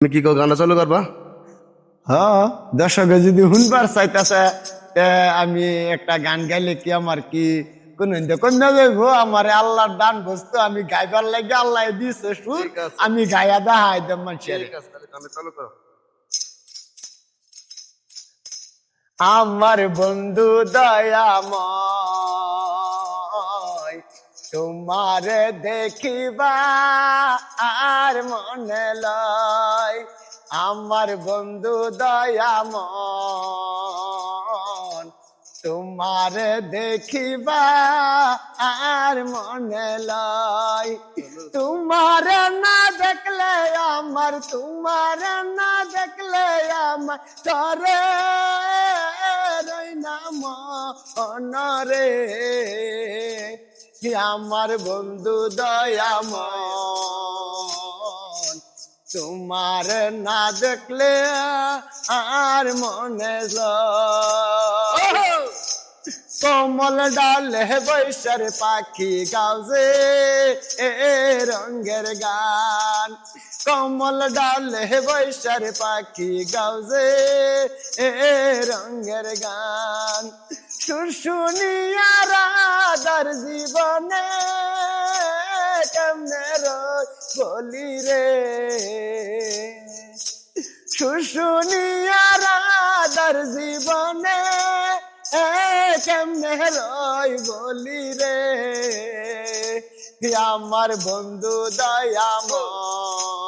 তুমি কি গানা চালু করবা? হ্যাঁ, দর্শকে যদি শুনবার চাইতেছে আমি একটা গান গাইলে কি আমার কি কোন না যাইবো? আমার আল্লাহর দান বস্তু, আমি গাইবার লাগে আল্লাহ দিছে সুর, ঠিক আছে, আমি গাইয়া দেখাই দেব মানুষের। ঠিক আছে, তাহলে গানা চালু করো। আমার বন্ধু দয়াময়, তোমার দেখিবা আর মনে লয়। আমার বন্ধু দয়াময়, তোমার দেখিবা আর মনে লয়। তোমার না দেখলে আমার, তোমার না দেখলে আমার তরে রই না মনরে। আমার বন্ধু দয়াময়, তোমার না দেখলে আর মনে লয়। কমল ডালে বৈশার পাখি গাউজে রঙের গান। কমল ডালে বৈশার পাখি গাউজে রঙের গান। সুর শুনিয়া রাধার জীবনে কেমনে বলি রে। সুর শুনিয়া রাধার জীবনে কেমনে রই বলি রে। আমার বন্ধু দয়াময়।